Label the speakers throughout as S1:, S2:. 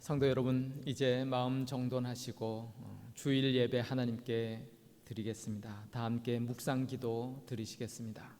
S1: 성도 여러분, 이제 마음 정돈하시고 주일 예배 하나님께 드리겠습니다. 다 함께 묵상 기도 드리시겠습니다.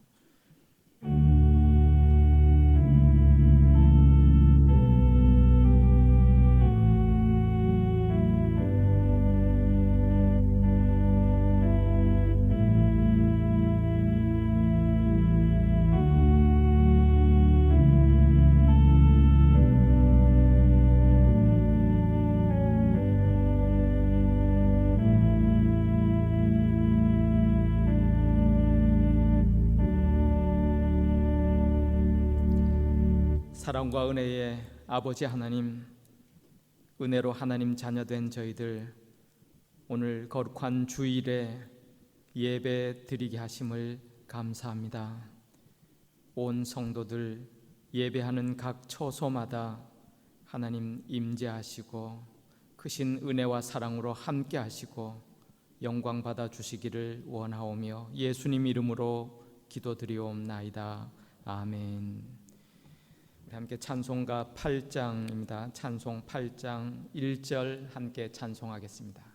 S1: 사랑과 은혜의 아버지 하나님, 은혜로 하나님 자녀된 저희들 오늘 거룩한 주일에 예배 드리게 하심을 감사합니다. 온 성도들 예배하는 각 처소마다 하나님 임재하시고 크신 은혜와 사랑으로 함께 하시고 영광 받아 주시기를 원하오며 예수님 이름으로 기도드리옵나이다. 아멘. 함께 찬송가 8장입니다. 찬송 8장 1절 함께 찬송하겠습니다.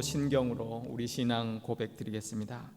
S1: 신경으로 우리 신앙 고백드리겠습니다.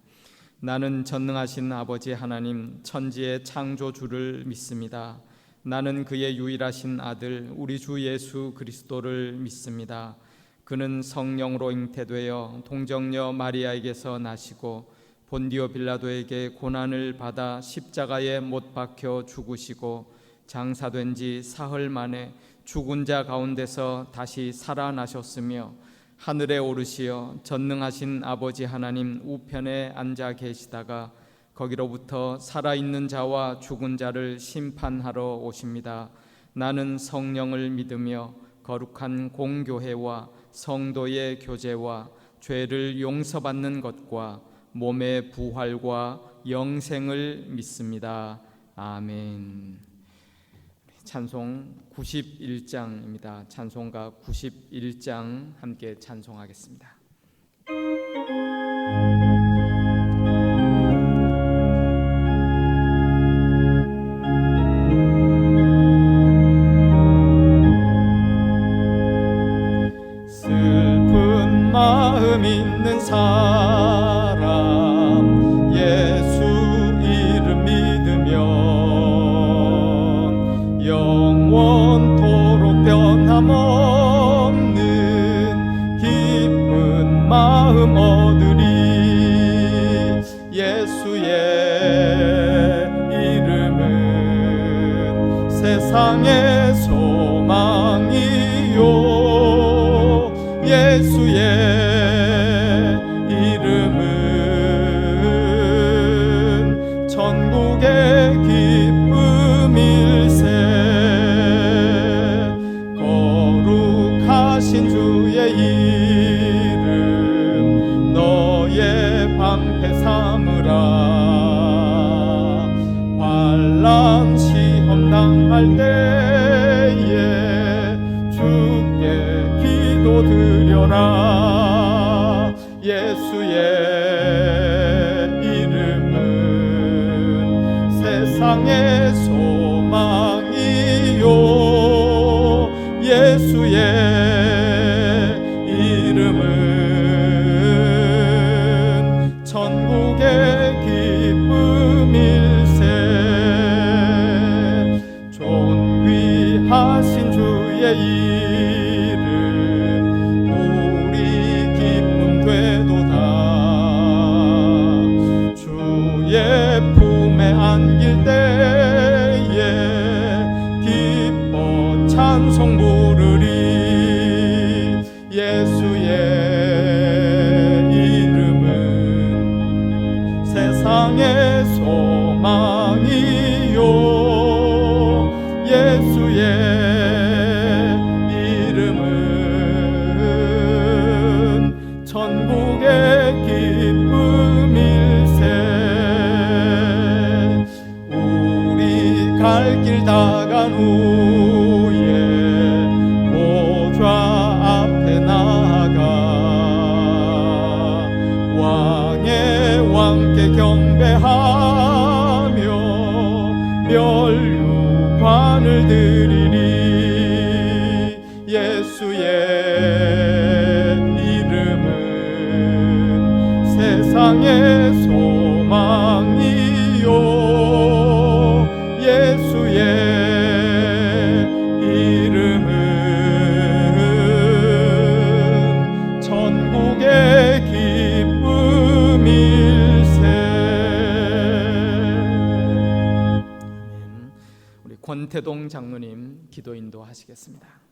S1: 나는 전능하신 아버지 하나님 천지의 창조주를 믿습니다. 나는 그의 유일하신 아들 우리 주 예수 그리스도를 믿습니다. 그는 성령으로 잉태되어 동정녀 마리아에게서 나시고 본디오 빌라도에게 고난을 받아 십자가에 못 박혀 죽으시고 장사된 지 사흘 만에 죽은 자 가운데서 다시 살아나셨으며 하늘에 오르시어 전능하신 아버지 하나님 우편에 앉아 계시다가 거기로부터 살아있는 자와 죽은 자를 심판하러 오십니다. 나는 성령을 믿으며 거룩한 공교회와 성도의 교제와 죄를 용서받는 것과 몸의 부활과 영생을 믿습니다. 아멘. 찬송 91장입니다. 찬송가 91장 함께 찬송하겠습니다. 슬픈 마음 있는 사람 예수 이름 믿으며 영원토록 변함없는 기쁜 마음 얻으리. 예수의 이름은 세상의 소망이요 예수의 이름은 천국의 기쁨일세. 거룩하신 주의 이름 너의 방패 삼으라. 환난 시험 당할 때에 주께 기도드려라. 예수의 이름은 세상의 소망이요 예수의 이름은 천국의 기쁨일세. 주의 보좌 앞에 나가 왕의 왕께 경배하며 멸류관을 드리리. 예수의 이름은 세상의 소망이요 예수의 이름은 천국의 기쁨일세. 아멘. 우리 권태동 장로님 기도 인도하시겠습니다.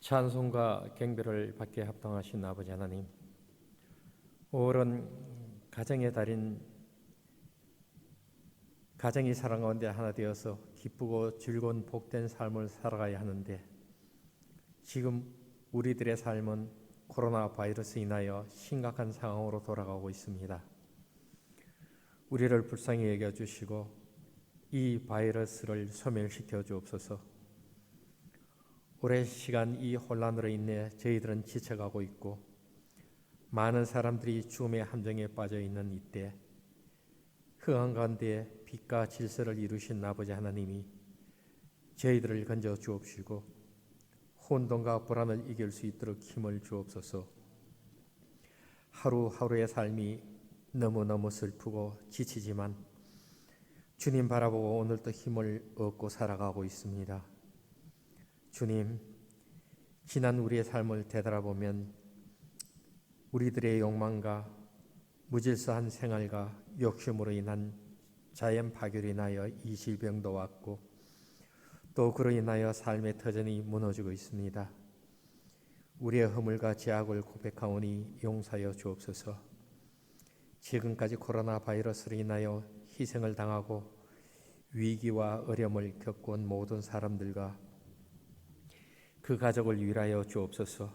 S2: 찬송과 경배를 받게 합당하신 아버지 하나님, 오랜 가정의 달인 가정이 사랑 가운데 하나 되어서 기쁘고 즐거운 복된 삶을 살아가야 하는데 지금 우리들의 삶은 코로나 바이러스로 인하여 심각한 상황으로 돌아가고 있습니다. 우리를 불쌍히 여겨주시고 이 바이러스를 소멸시켜 주옵소서. 오랜 시간 이 혼란으로 인해 저희들은 지쳐가고 있고 많은 사람들이 죽음의 함정에 빠져 있는 이때 흑암 가운데 빛과 질서를 이루신 아버지 하나님이 저희들을 건져 주옵시고 혼돈과 불안을 이길 수 있도록 힘을 주옵소서. 하루하루의 삶이 너무너무 슬프고 지치지만 주님 바라보고 오늘도 힘을 얻고 살아가고 있습니다. 주님, 지난 우리의 삶을 되돌아보면 우리들의 욕망과 무질서한 생활과 욕심으로 인한 자연 파괴로 인하여 이 질병도 왔고 또 그로 인하여 삶의 터전이 무너지고 있습니다. 우리의 허물과 죄악을 고백하오니 용서하여 주옵소서. 지금까지 코로나 바이러스로 인하여 희생을 당하고 위기와 어려움을 겪어온 모든 사람들과 그 가족을 위하여 주옵소서.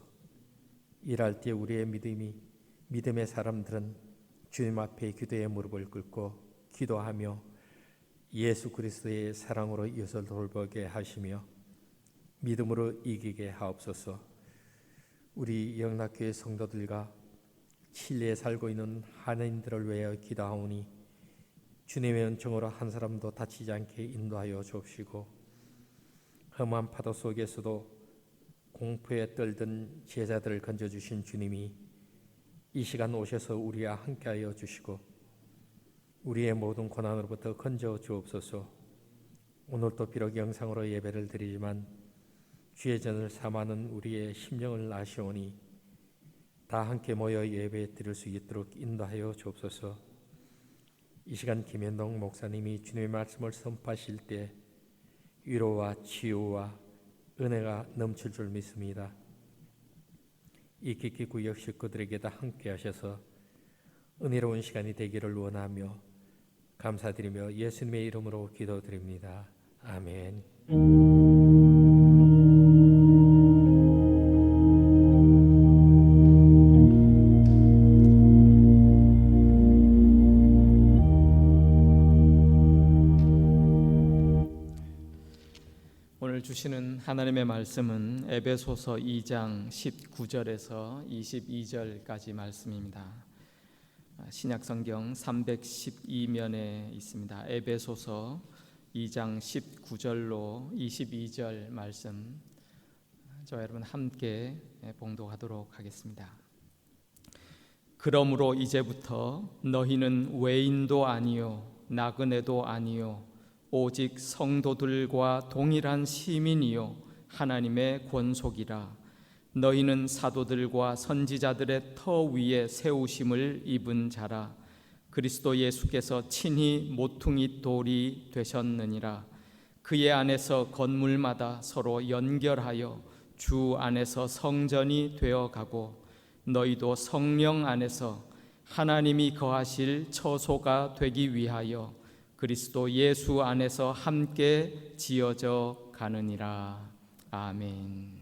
S2: 일할 때 우리의 믿음의 사람들은 주님 앞에 기도의 무릎을 꿇고 기도하며 예수 그리스도의 사랑으로 이웃을 돌보게 하시며 믿음으로 이기게 하옵소서. 우리 영락교회 성도들과 칠레에 살고 있는 한인들을 위하여 기도하오니 주님의 은총으로 한 사람도 다치지 않게 인도하여 주옵시고 험한 파도 속에서도 공포에 떨던 제자들을 건져주신 주님이 이 시간 오셔서 우리와 함께하여 주시고 우리의 모든 고난으로부터 건져 주옵소서. 오늘도 비록 영상으로 예배를 드리지만 주의 전을 삼하는 우리의 심령을 아시오니 다 함께 모여 예배 드릴 수 있도록 인도하여 주옵소서. 이 시간 김현동 목사님이 주님의 말씀을 선포하실 때 위로와 치유와 은혜가 넘칠 줄 믿습니다. 이 깊이 구역 식구들에게도 함께 하셔서 은혜로운 시간이 되기를 원하며 감사드리며 예수님의 이름으로 기도드립니다. 아멘.
S1: 오늘 주시는 하나님의 말씀은 에베소서 2장 19절에서 22절까지 말씀입니다. 신약성경 312면에 있습니다. 에베소서 2장 19절로 22절 말씀 저와 여러분 함께 봉독하도록 하겠습니다. 그러므로 이제부터 너희는 외인도 아니요 나그네도 아니요 오직 성도들과 동일한 시민이요 하나님의 권속이라. 너희는 사도들과 선지자들의 터 위에 세우심을 입은 자라. 그리스도 예수께서 친히 모퉁이 돌이 되셨느니라. 그의 안에서 건물마다 서로 연결하여 주 안에서 성전이 되어가고 너희도 성령 안에서 하나님이 거하실 처소가 되기 위하여 그리스도 예수 안에서 함께 지어져 가느니라. 아멘.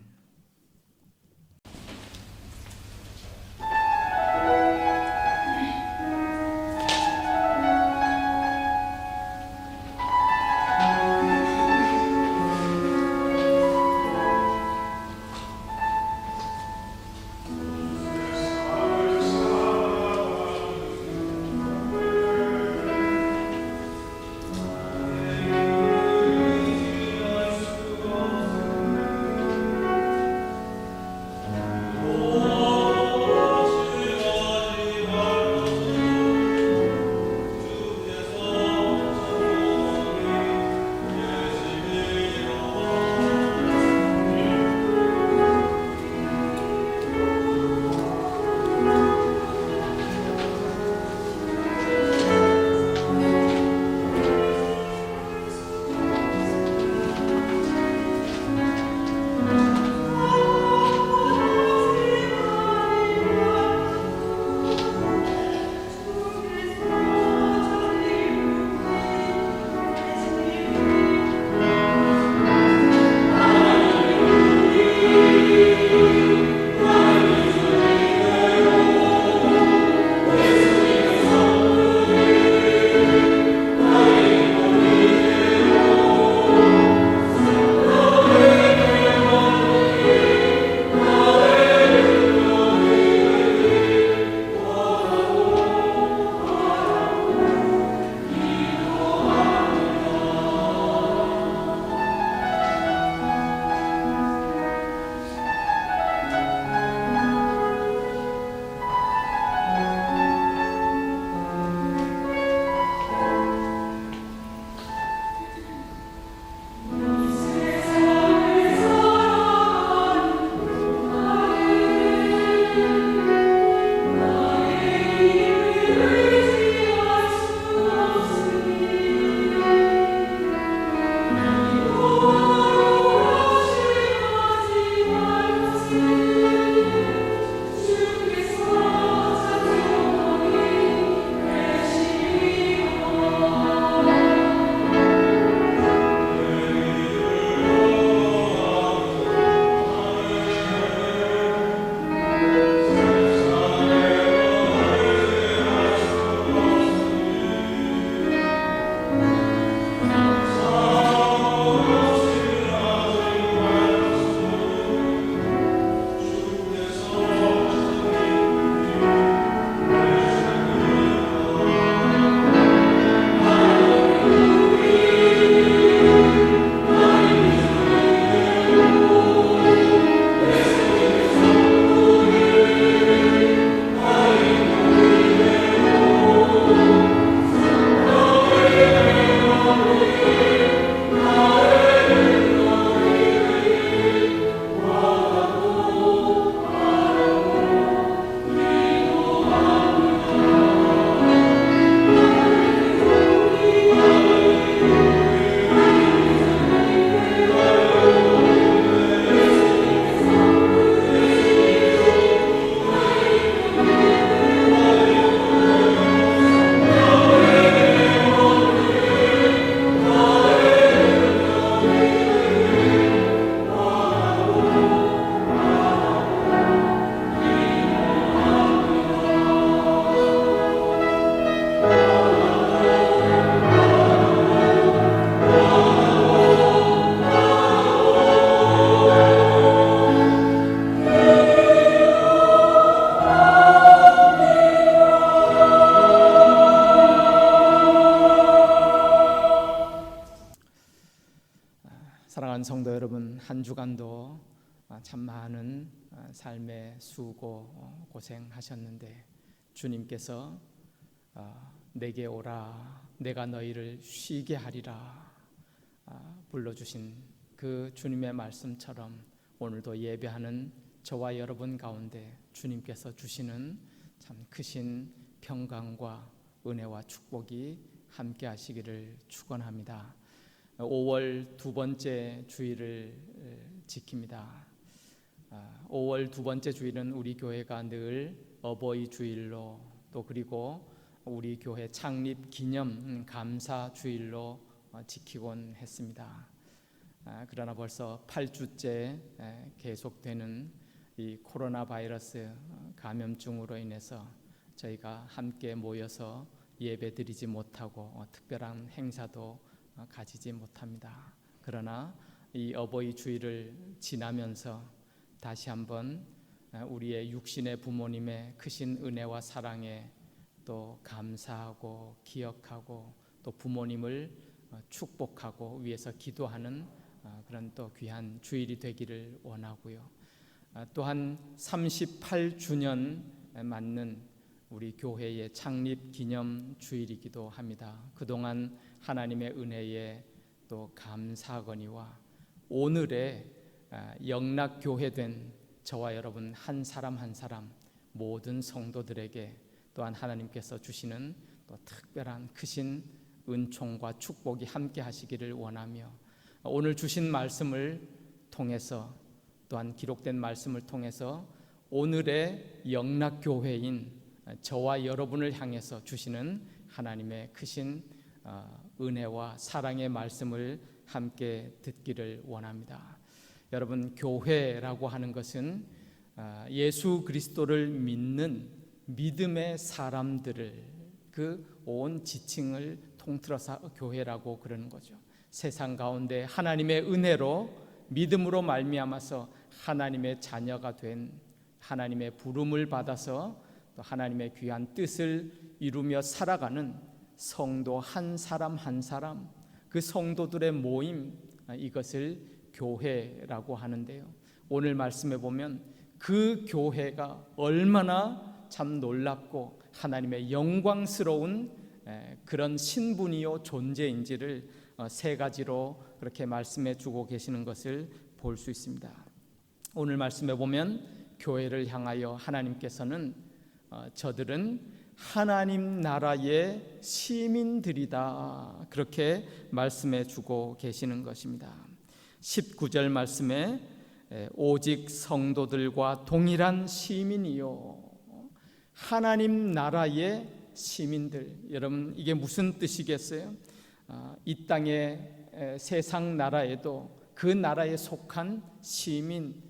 S1: 사랑하는 성도 여러분, 한 주간도 참 많은 삶의 수고 고생하셨는데 주님께서 내게 오라 내가 너희를 쉬게 하리라 불러주신 그 주님의 말씀처럼 오늘도 예배하는 저와 여러분 가운데 주님께서 주시는 참 크신 평강과 은혜와 축복이 함께 하시기를 축원합니다. 5월 두 번째 주일을 지킵니다. 5월 두 번째 주일은 우리 교회가 늘 어버이 주일로 또 그리고 우리 교회 창립 기념 감사 주일로 지키곤 했습니다. 그러나 벌써 8주째 계속되는 이 코로나 바이러스 감염증으로 인해서 저희가 함께 모여서 예배드리지 못하고 특별한 행사도 가지지 못합니다. 그러나 이 어버이 주일을 지나면서 다시 한번 우리의 육신의 부모님의 크신 은혜와 사랑에 또 감사하고 기억하고 또 부모님을 축복하고 위해서 기도하는 그런 또 귀한 주일이 되기를 원하고요. 또한 38주년 맞는 우리 교회의 창립 기념 주일이기도 합니다. 그동안 하나님의 은혜에 또 감사하거니와 오늘의 영락교회된 저와 여러분 한 사람 한 사람 모든 성도들에게 또한 하나님께서 주시는 또 특별한 크신 은총과 축복이 함께 하시기를 원하며 오늘 주신 말씀을 통해서 또한 기록된 말씀을 통해서 오늘의 영락교회인 저와 여러분을 향해서 주시는 하나님의 크신 은혜와 사랑의 말씀을 함께 듣기를 원합니다. 여러분, 교회라고 하는 것은 예수 그리스도를 믿는 믿음의 사람들을 그 온 지층을 통틀어서 교회라고 그러는 거죠. 세상 가운데 하나님의 은혜로 믿음으로 말미암아서 하나님의 자녀가 된 하나님의 부름을 받아서 또 하나님의 귀한 뜻을 이루며 살아가는 성도 한 사람 한 사람 그 성도들의 모임 이것을 교회라고 하는데요. 오늘 말씀에 보면 그 교회가 얼마나 참 놀랍고 하나님의 영광스러운 그런 신분이요 존재인지를 세 가지로 그렇게 말씀해 주고 계시는 것을 볼 수 있습니다. 오늘 말씀에 보면 교회를 향하여 하나님께서는 저들은 하나님 나라의 시민들이다 그렇게 말씀해 주고 계시는 것입니다. 19절 말씀에 오직 성도들과 동일한 시민이요 하나님 나라의 시민들. 여러분 이게 무슨 뜻이겠어요? 이 땅의 세상 나라에도 그 나라에 속한 시민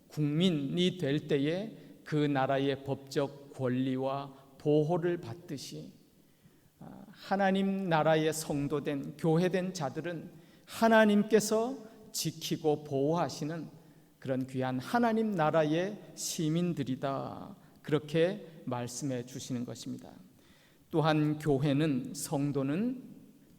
S1: 국민이 될 때에 그 나라의 법적 권리와 보호를 받듯이 하나님 나라의 성도된 교회된 자들은 하나님께서 지키고 보호하시는 그런 귀한 하나님 나라의 시민들이다 그렇게 말씀해 주시는 것입니다. 또한 교회는 성도는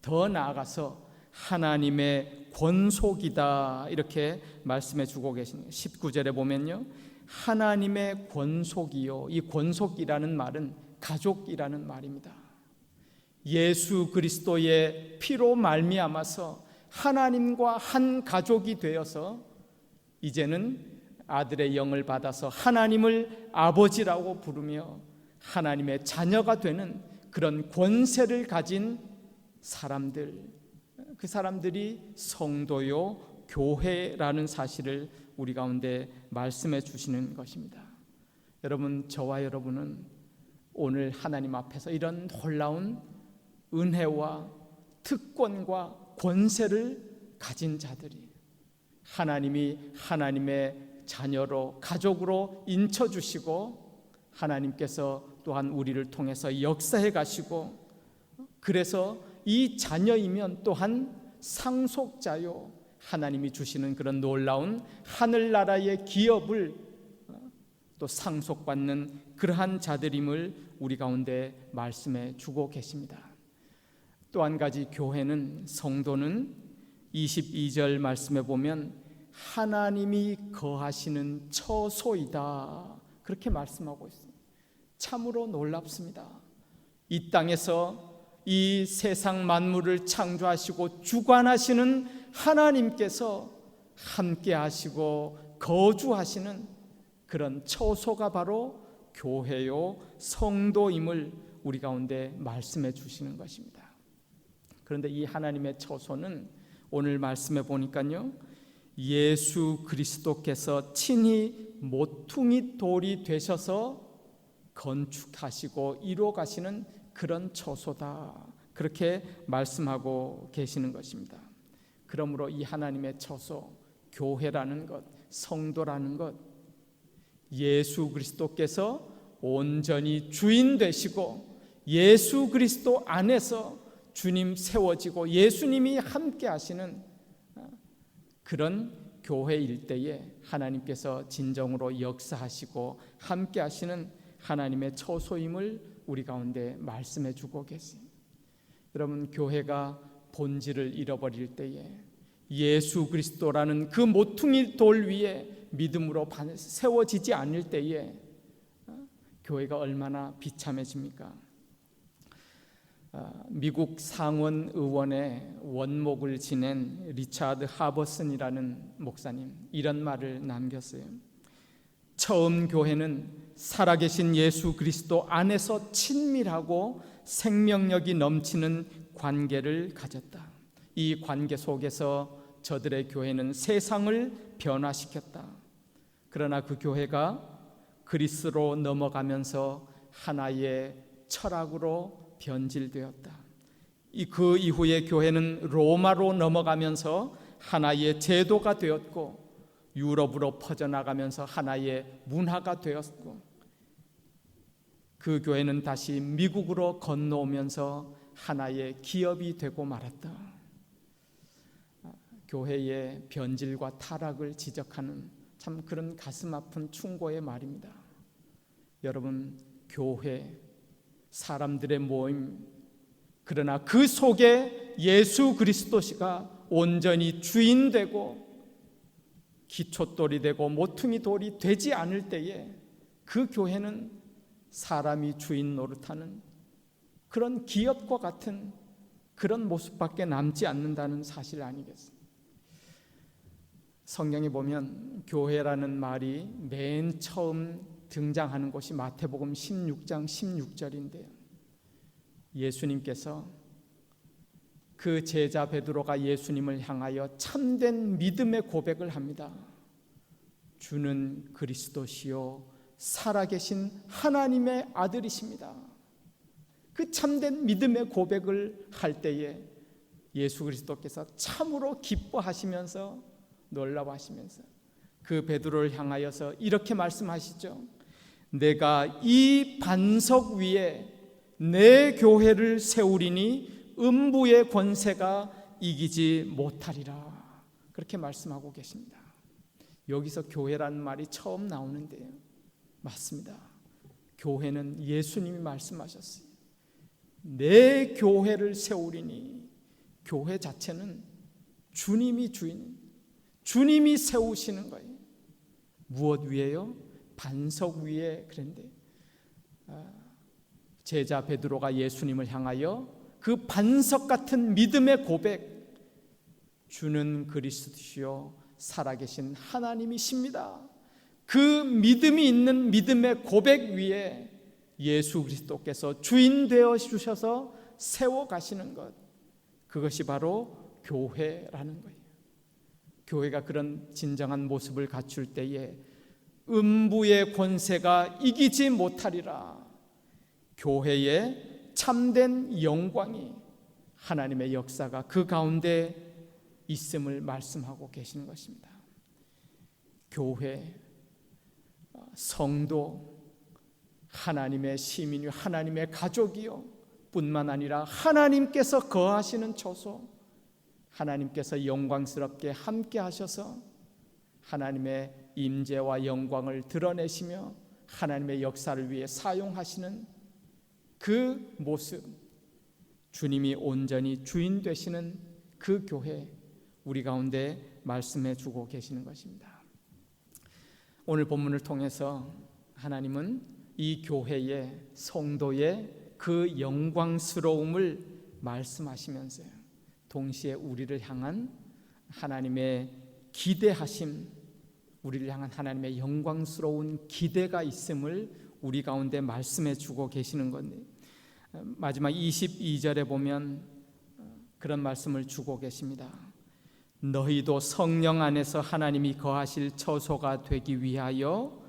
S1: 더 나아가서 하나님의 권속이다 이렇게 말씀해 주고 계십니다. 19절에 보면요 하나님의 권속이요 이 권속이라는 말은 가족이라는 말입니다. 예수 그리스도의 피로 말미암아서 하나님과 한 가족이 되어서 이제는 아들의 영을 받아서 하나님을 아버지라고 부르며 하나님의 자녀가 되는 그런 권세를 가진 사람들, 그 사람들이 성도요 교회라는 사실을 우리 가운데 말씀해 주시는 것입니다. 여러분, 저와 여러분은 오늘 하나님 앞에서 이런 놀라운 은혜와 특권과 권세를 가진 자들이 하나님이 하나님의 자녀로 가족으로 인쳐주시고 하나님께서 또한 우리를 통해서 역사해 가시고 그래서 이 자녀이면 또한 상속자요 하나님이 주시는 그런 놀라운 하늘나라의 기업을 또 상속받는 그러한 자들임을 우리 가운데 말씀해 주고 계십니다. 또 한 가지 교회는 성도는 22절 말씀에 보면 하나님이 거하시는 처소이다, 그렇게 말씀하고 있습니다. 참으로 놀랍습니다. 이 땅에서 이 세상 만물을 창조하시고 주관하시는 하나님께서 함께 하시고 거주하시는 그런 처소가 바로 교회요 성도임을 우리 가운데 말씀해 주시는 것입니다. 그런데 이 하나님의 처소는 오늘 말씀해 보니까요, 예수 그리스도께서 친히 모퉁이 돌이 되셔서 건축하시고 이루어 가시는 그런 처소다, 그렇게 말씀하고 계시는 것입니다. 그러므로 이 하나님의 처소, 교회라는 것, 성도라는 것, 예수 그리스도께서 온전히 주인 되시고 예수 그리스도 안에서 주님 세워지고 예수님이 함께 하시는 그런 교회일 때에 하나님께서 진정으로 역사하시고 함께 하시는 하나님의 처소임을 우리 가운데 말씀해 주고 계십니다. 여러분, 교회가 본질을 잃어버릴 때에 예수 그리스도라는 그 모퉁이 돌 위에 믿음으로 세워지지 않을 때에 교회가 얼마나 비참해집니까? 미국 상원 의원의 원목을 지낸 리차드 하버슨이라는 목사님, 이런 말을 남겼어요. 처음 교회는 살아계신 예수 그리스도 안에서 친밀하고 생명력이 넘치는 관계를 가졌다. 이 관계 속에서 저들의 교회는 세상을 변화시켰다. 그러나 그 교회가 그리스로 넘어가면서 하나의 철학으로 변질되었다. 그 이후에 교회는 로마로 넘어가면서 하나의 제도가 되었고 유럽으로 퍼져나가면서 하나의 문화가 되었고 그 교회는 다시 미국으로 건너오면서 하나의 기업이 되고 말았다. 교회의 변질과 타락을 지적하는 참 그런 가슴 아픈 충고의 말입니다. 여러분, 교회, 사람들의 모임, 그러나 그 속에 예수 그리스도가 온전히 주인 되고 기초돌이 되고 모퉁이 돌이 되지 않을 때에 그 교회는 사람이 주인 노릇하는 그런 기업과 같은 그런 모습밖에 남지 않는다는 사실 아니겠습니까? 성경에 보면 교회라는 말이 맨 처음 등장하는 곳이 마태복음 16장 16절인데요. 예수님께서 그 제자 베드로가 예수님을 향하여 참된 믿음의 고백을 합니다. 주는 그리스도시요 살아계신 하나님의 아들이십니다. 그 참된 믿음의 고백을 할 때에 예수 그리스도께서 참으로 기뻐하시면서 놀라워하시면서 그 베드로를 향하여서 이렇게 말씀하시죠. 내가 이 반석 위에 내 교회를 세우리니 음부의 권세가 이기지 못하리라, 그렇게 말씀하고 계십니다. 여기서 교회라는 말이 처음 나오는데요, 맞습니다. 교회는 예수님이 말씀하셨어요. 내 교회를 세우리니, 교회 자체는 주님이 주인, 주님이 세우시는 거예요. 무엇 위에요? 반석 위에. 그런데 제자 베드로가 예수님을 향하여 그 반석 같은 믿음의 고백, 주는 그리스도시요 살아계신 하나님이십니다. 그 믿음이 있는 믿음의 고백 위에 예수 그리스도께서 주인 되어 주셔서 세워 가시는 것, 그것이 바로 교회라는 거예요. 교회가 그런 진정한 모습을 갖출 때에 음부의 권세가 이기지 못하리라. 교회의 참된 영광이, 하나님의 역사가 그 가운데 있음을 말씀하고 계시는 것입니다. 교회, 성도, 하나님의 시민이요 하나님의 가족이요 뿐만 아니라 하나님께서 거하시는 처소, 하나님께서 영광스럽게 함께 하셔서 하나님의 임재와 영광을 드러내시며 하나님의 역사를 위해 사용하시는 그 모습, 주님이 온전히 주인 되시는 그 교회, 우리 가운데 말씀해 주고 계시는 것입니다. 오늘 본문을 통해서 하나님은 이 교회의 성도의 그 영광스러움을 말씀하시면서요, 동시에 우리를 향한 하나님의 기대하심, 우리를 향한 하나님의 영광스러운 기대가 있음을 우리 가운데 말씀해 주고 계시는 건데, 마지막 22절에 보면 그런 말씀을 주고 계십니다. 너희도 성령 안에서 하나님이 거하실 처소가 되기 위하여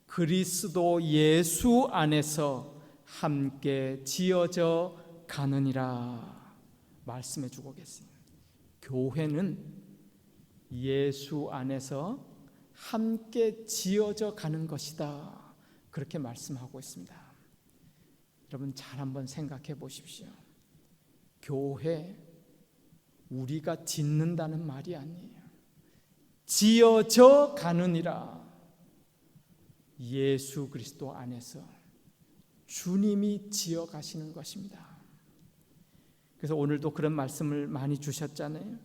S1: 그리스도 예수 안에서 함께 지어져 가느니라 말씀해 주고 계십니다. 교회는 예수 안에서 함께 지어져 가는 것이다, 그렇게 말씀하고 있습니다. 여러분 잘 한번 생각해 보십시오. 교회, 우리가 짓는다는 말이 아니에요. 지어져 가느니라. 예수 그리스도 안에서 주님이 지어 가시는 것입니다. 그래서 오늘도 그런 말씀을 많이 주셨잖아요.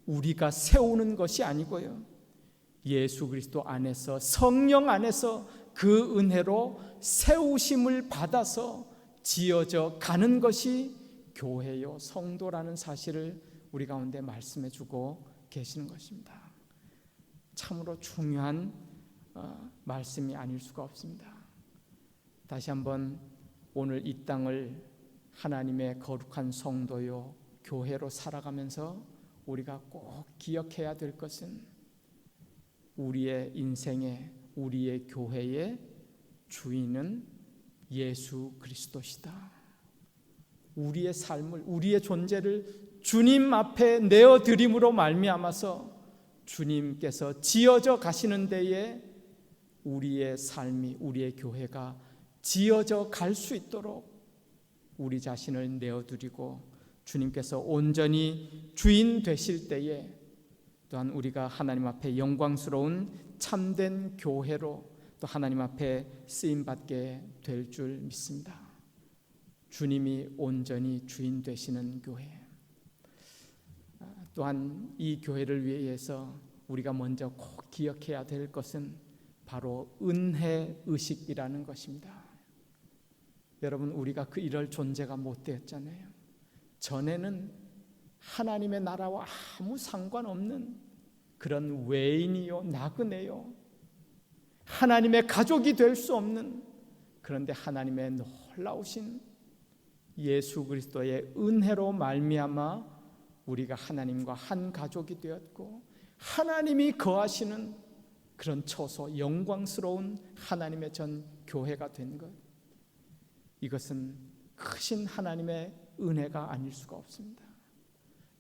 S1: 우리가 세우는 것이 아니고요, 예수 그리스도 안에서, 성령 안에서 그 은혜로 세우심을 받아서 지어져 가는 것이 교회요, 성도라는 사실을 우리 가운데 말씀해 주고 계시는 것입니다. 참으로 중요한 말씀이 아닐 수가 없습니다. 다시 한번 오늘 이 땅을 하나님의 거룩한 성도요, 교회로 살아가면서 우리가 꼭 기억해야 될 것은 우리의 인생의, 우리의 교회의 주인은 예수 그리스도시다. 우리의 삶을, 우리의 존재를 주님 앞에 내어드림으로 말미암아서 주님께서 지어져 가시는 데에 우리의 삶이, 우리의 교회가 지어져 갈 수 있도록 우리 자신을 내어드리고 주님께서 온전히 주인 되실 때에 또한 우리가 하나님 앞에 영광스러운 참된 교회로 또 하나님 앞에 쓰임받게 될 줄 믿습니다. 주님이 온전히 주인 되시는 교회, 또한 이 교회를 위해서 우리가 먼저 꼭 기억해야 될 것은 바로 은혜의식이라는 것입니다. 여러분, 우리가 이럴 존재가 못 되었잖아요. 전에는 하나님의 나라와 아무 상관없는 그런 외인이요, 나그네요, 하나님의 가족이 될 수 없는, 그런데 하나님의 놀라우신 예수 그리스도의 은혜로 말미암아 우리가 하나님과 한 가족이 되었고 하나님이 거하시는 그런 처소, 영광스러운 하나님의 전 교회가 된 것, 이것은 크신 하나님의 은혜가 아닐 수가 없습니다.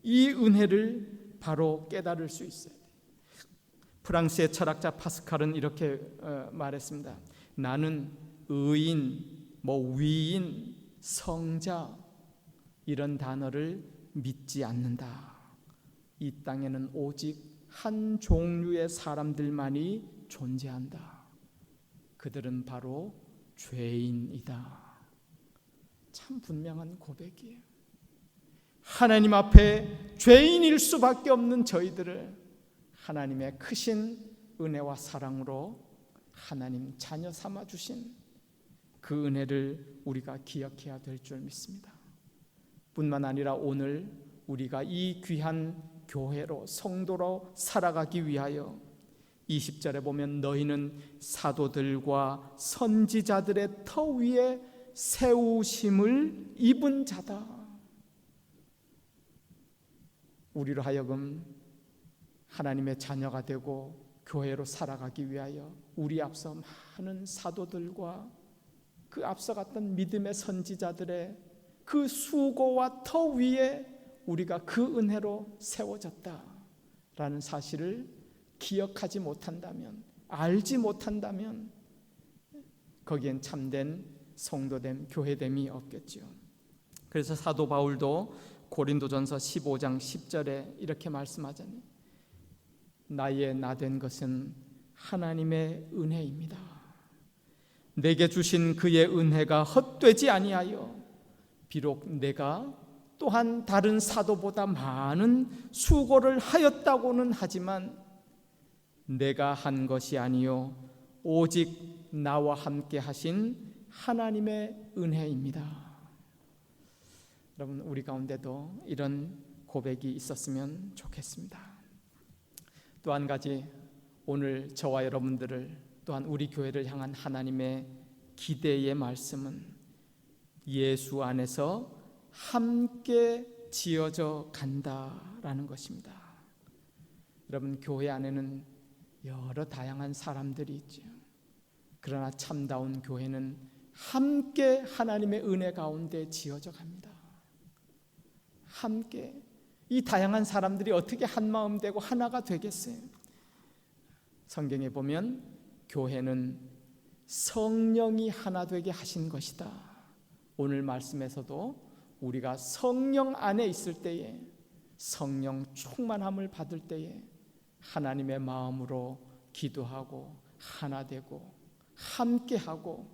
S1: 이 은혜를 바로 깨달을 수 있어야 돼요. 프랑스의 철학자 파스칼은 이렇게 말했습니다. 나는 의인, 위인, 성자 이런 단어를 믿지 않는다. 이 땅에는 오직 한 종류의 사람들만이 존재한다. 그들은 바로 죄인이다. 참 분명한 고백이에요. 하나님 앞에 죄인일 수밖에 없는 저희들을 하나님의 크신 은혜와 사랑으로 하나님 자녀 삼아 주신 그 은혜를 우리가 기억해야 될 줄 믿습니다. 뿐만 아니라 오늘 우리가 이 귀한 교회로, 성도로 살아가기 위하여 20절에 보면 너희는 사도들과 선지자들의 터 위에 세우심을 입은 자다. 우리로 하여금 하나님의 자녀가 되고 교회로 살아가기 위하여 우리 앞서 많은 사도들과 그 앞서갔던 믿음의 선지자들의 그 수고와 터 위에 우리가 그 은혜로 세워졌다라는 사실을 기억하지 못한다면, 알지 못한다면 거기엔 참된 성도됨, 교회됨이 없겠죠. 그래서 사도 바울도 고린도전서 15장 10절에 이렇게 말씀하잖아요. 나의 나된 것은 하나님의 은혜입니다. 내게 주신 그의 은혜가 헛되지 아니하여 비록 내가 또한 다른 사도보다 많은 수고를 하였다고는 하지만 내가 한 것이 아니요 오직 나와 함께 하신 하나님의 은혜입니다. 여러분, 우리 가운데도 이런 고백이 있었으면 좋겠습니다. 또 한 가지, 오늘 저와 여러분들을 또한 우리 교회를 향한 하나님의 기대의 말씀은 예수 안에서 함께 지어져 간다라는 것입니다. 여러분, 교회 안에는 여러 다양한 사람들이 있죠. 그러나 참다운 교회는 함께 하나님의 은혜 가운데 지어져 갑니다. 함께. 이 다양한 사람들이 어떻게 한 마음 되고 하나가 되겠어요? 성경에 보면 교회는 성령이 하나 되게 하신 것이다. 오늘 말씀에서도 우리가 성령 안에 있을 때에, 성령 충만함을 받을 때에 하나님의 마음으로 기도하고 하나 되고 함께하고,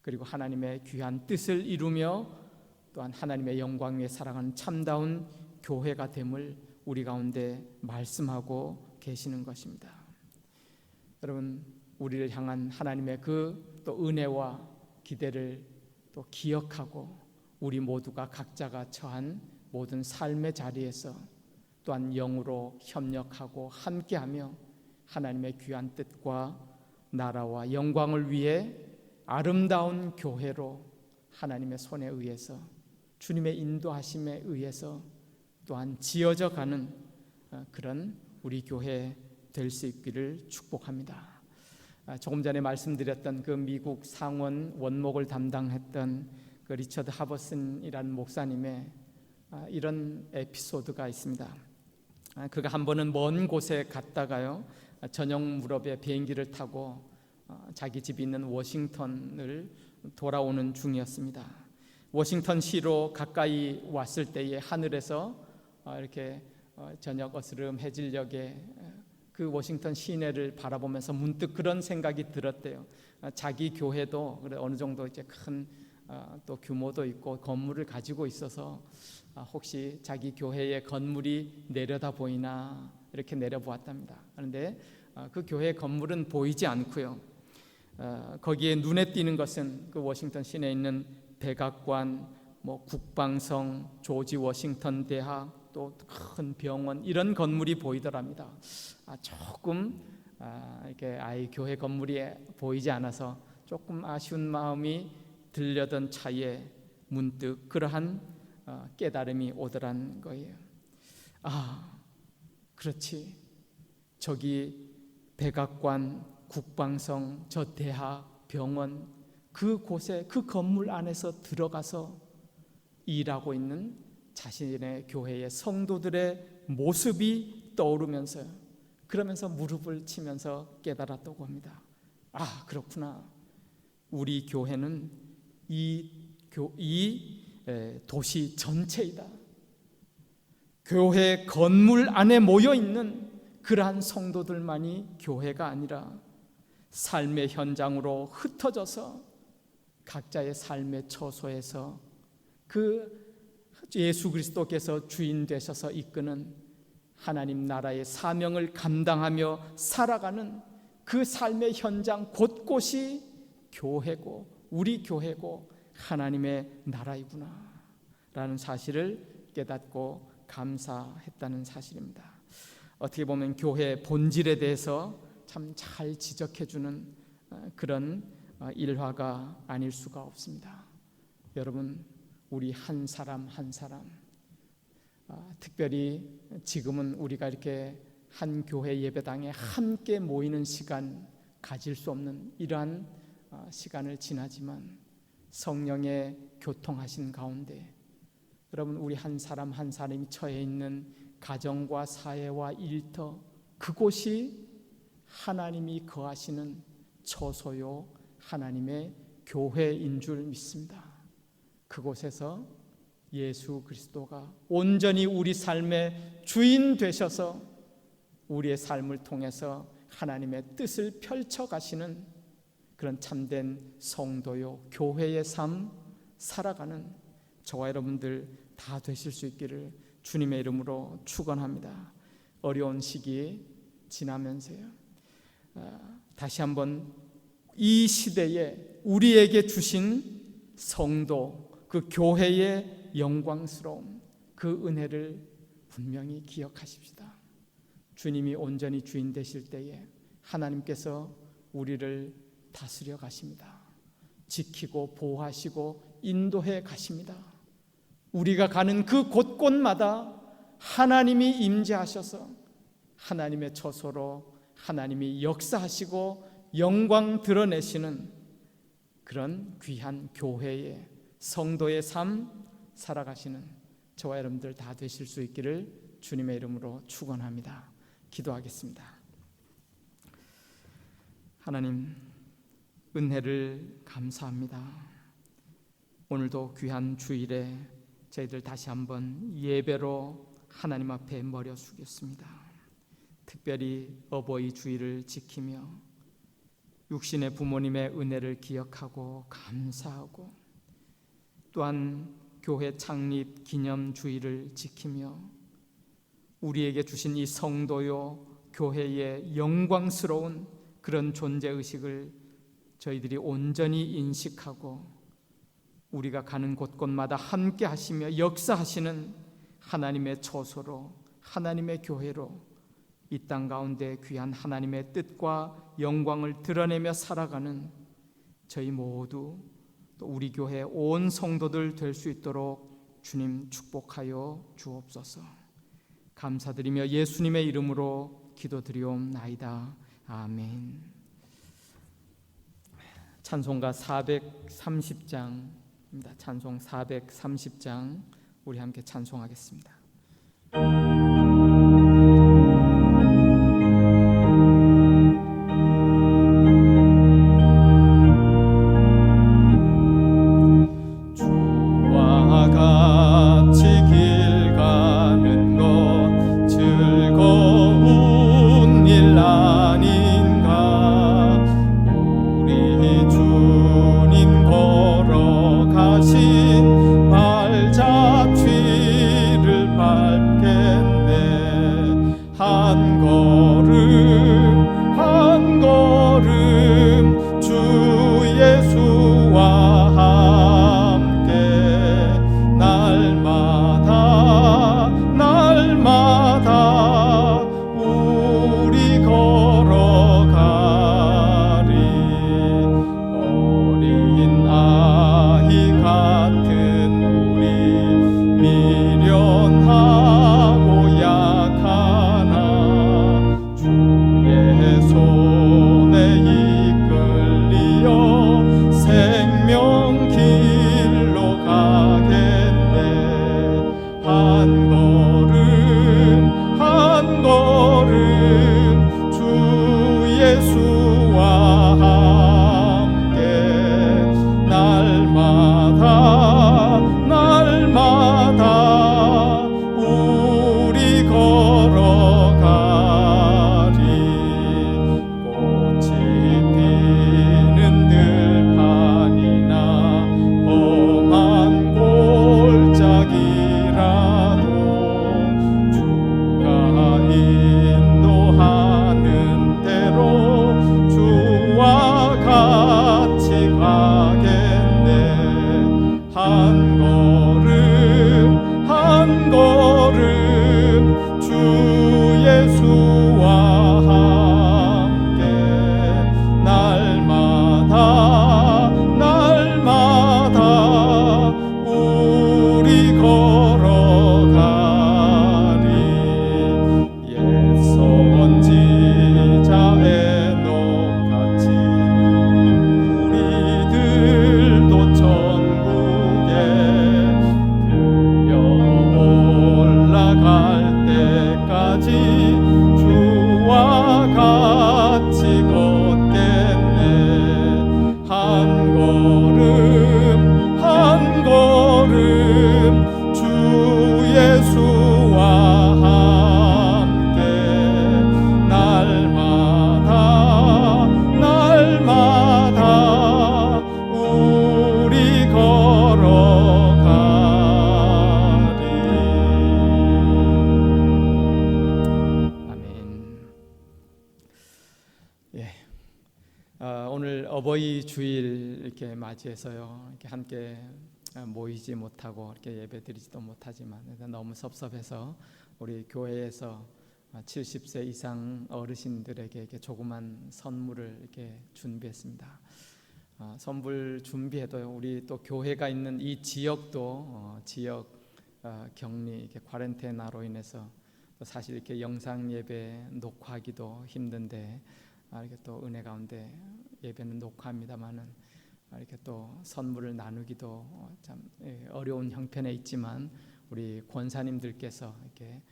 S1: 그리고 하나님의 귀한 뜻을 이루며 또한 하나님의 영광 위에 살아가는 참다운 교회가 됨을 우리 가운데 말씀하고 계시는 것입니다. 여러분, 우리를 향한 하나님의 그 또 은혜와 기대를 또 기억하고 우리 모두가 각자가 처한 모든 삶의 자리에서 또한 영으로 협력하고 함께하며 하나님의 귀한 뜻과 나라와 영광을 위해 아름다운 교회로 하나님의 손에 의해서, 주님의 인도하심에 의해서 또한 지어져 가는 그런 우리 교회 될 수 있기를 축복합니다. 조금 전에 말씀드렸던 그 미국 상원 원목을 담당했던 그 리처드 하버슨이라는 목사님의 이런 에피소드가 있습니다. 그가 한 번은 먼 곳에 갔다가요, 저녁 무렵에 비행기를 타고 자기 집이 있는 워싱턴을 돌아오는 중이었습니다. 워싱턴시로 가까이 왔을 때에 하늘에서 이렇게 저녁 어스름해질녘에 그 워싱턴 시내를 바라보면서 문득 그런 생각이 들었대요. 자기 교회도 어느 정도 이제 큰 또 규모도 있고 건물을 가지고 있어서 혹시 자기 교회의 건물이 내려다 보이나 이렇게 내려보았답니다. 그런데 그 교회 건물은 보이지 않고요, 거기에 눈에 띄는 것은 그 워싱턴 시내에 있는 백악관, 국방성, 조지 워싱턴 대학, 또 큰 병원, 이런 건물이 보이더랍니다. 조금 이렇게 교회 건물이 보이지 않아서 조금 아쉬운 마음이 들려던 차에 문득 그러한 깨달음이 오더란 거예요. 그렇지, 저기 백악관, 국방성, 저 대학, 병원, 그곳에 그 건물 안에서 들어가서 일하고 있는 자신의 교회의 성도들의 모습이 떠오르면서, 그러면서 무릎을 치면서 깨달았다고 합니다. 그렇구나. 우리 교회는 이 도시 전체이다. 교회 건물 안에 모여 있는 그러한 성도들만이 교회가 아니라 삶의 현장으로 흩어져서 각자의 삶의 처소에서 그 예수 그리스도께서 주인 되셔서 이끄는 하나님 나라의 사명을 감당하며 살아가는 그 삶의 현장 곳곳이 교회고, 우리 교회고 하나님의 나라이구나 라는 사실을 깨닫고 감사했다는 사실입니다. 어떻게 보면 교회의 본질에 대해서 참 잘 지적해주는 그런 일화가 아닐 수가 없습니다. 여러분, 우리 한 사람 한 사람, 특별히 지금은 우리가 이렇게 한 교회 예배당에 함께 모이는 시간 가질 수 없는 이러한 시간을 지나지만 성령의 교통하신 가운데 여러분, 우리 한 사람 한 사람이 처해 있는 가정과 사회와 일터, 그곳이 하나님이 거하시는 처소요 하나님의 교회인 줄 믿습니다. 그곳에서 예수 그리스도가 온전히 우리 삶의 주인 되셔서 우리의 삶을 통해서 하나님의 뜻을 펼쳐 가시는 그런 참된 성도요 교회의 삶 살아가는 저와 여러분들 다 되실 수 있기를 주님의 이름으로 축원합니다. 어려운 시기 지나면서요, 다시 한번 이 시대에 우리에게 주신 성도, 그 교회의 영광스러움, 그 은혜를 분명히 기억하십시다. 주님이 온전히 주인 되실 때에 하나님께서 우리를 다스려 가십니다. 지키고 보호하시고 인도해 가십니다. 우리가 가는 그 곳곳마다 하나님이 임재하셔서 하나님의 처소로 하나님이 역사하시고 영광 드러내시는 그런 귀한 교회의 성도의 삶 살아가시는 저와 여러분들 다 되실 수 있기를 주님의 이름으로 축원합니다. 기도하겠습니다. 하나님, 은혜를 감사합니다. 오늘도 귀한 주일에 저희들 다시 한번 예배로 하나님 앞에 머려 숙였습니다. 특별히 어버이 주일을 지키며 육신의 부모님의 은혜를 기억하고 감사하고, 또한 교회 창립 기념 주일을 지키며 우리에게 주신 이 성도요 교회의 영광스러운 그런 존재의식을 저희들이 온전히 인식하고 우리가 가는 곳곳마다 함께 하시며 역사하시는 하나님의 처소로, 하나님의 교회로 이 땅 가운데 귀한 하나님의 뜻과 영광을 드러내며 살아가는 저희 모두, 또 우리 교회 온 성도들 될 수 있도록 주님 축복하여 주옵소서. 감사드리며 예수님의 이름으로 기도드리옵나이다. 아멘. 찬송가 430장입니다. 찬송 430장 우리 함께 찬송하겠습니다. 어버이 주일 이렇게 맞이해서요, 이렇게 함께 모이지 못하고 이렇게 예배드리지도 못하지만 너무 섭섭해서 우리 교회에서 70세 이상 어르신들에게 이렇게 조그만 선물을 이렇게 준비했습니다. 선물 준비해도 우리 또 교회가 있는 이 지역도 지역 격리 이렇게 쿼런타인으로 인해서 또 사실 이렇게 영상 예배 녹화하기도 힘든데 이렇게 또 은혜 가운데 예배는 녹화합니다만은 이렇게 또 선물을 나누기도 참 어려운 형편에 있지만 우리 권사님들께서 이렇게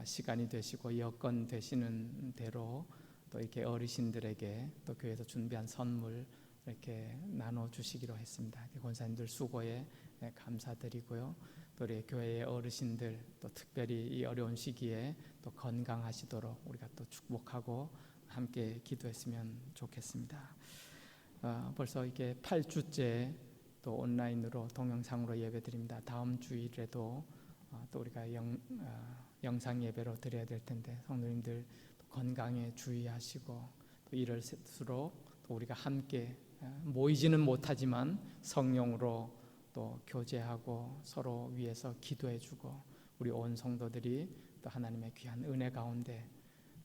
S1: 시간이 되시고 여건 되시는 대로 또 이렇게 어르신들에게 또 교회에서 준비한 선물 이렇게 나눠 주시기로 했습니다. 권사님들 수고에 감사드리고요. 또 우리 교회의 어르신들 또 특별히 이 어려운 시기에 또 건강하시도록 우리가 또 축복하고 함께 기도했으면 좋겠습니다. 벌써 이게 8주째 또 온라인으로 동영상으로 예배드립니다. 다음 주일에도 또 우리가 영상 예배로 드려야 될 텐데 성도님들 건강에 주의하시고 또 이럴수록 또 우리가 함께 모이지는 못하지만 성령으로 또 교제하고 서로 위해서 기도해주고 우리 온 성도들이 또 하나님의 귀한 은혜 가운데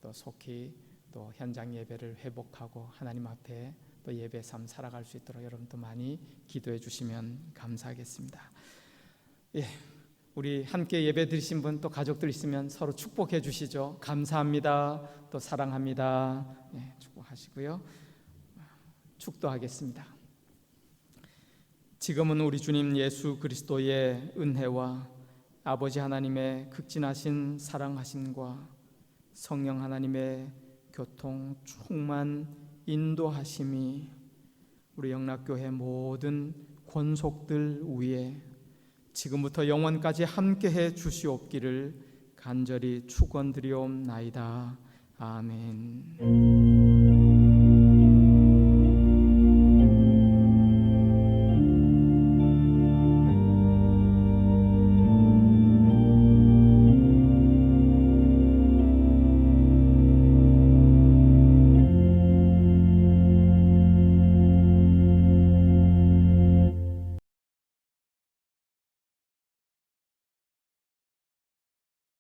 S1: 또 속히 또 현장 예배를 회복하고 하나님 앞에 또 예배 삶 살아갈 수 있도록 여러분도 많이 기도해 주시면 감사하겠습니다. 예, 우리 함께 예배 드리신 분 또 가족들 있으면 서로 축복해 주시죠. 감사합니다. 또 사랑합니다. 예, 축복하시고요. 축도하겠습니다. 지금은 우리 주님 예수 그리스도의 은혜와 아버지 하나님의 극진하신 사랑하심과 성령 하나님의 교통 충만 인도하심이 우리 영락교회 모든 권속들 위에 지금부터 영원까지 함께해 주시옵기를 간절히 축원드리옵나이다. 아멘.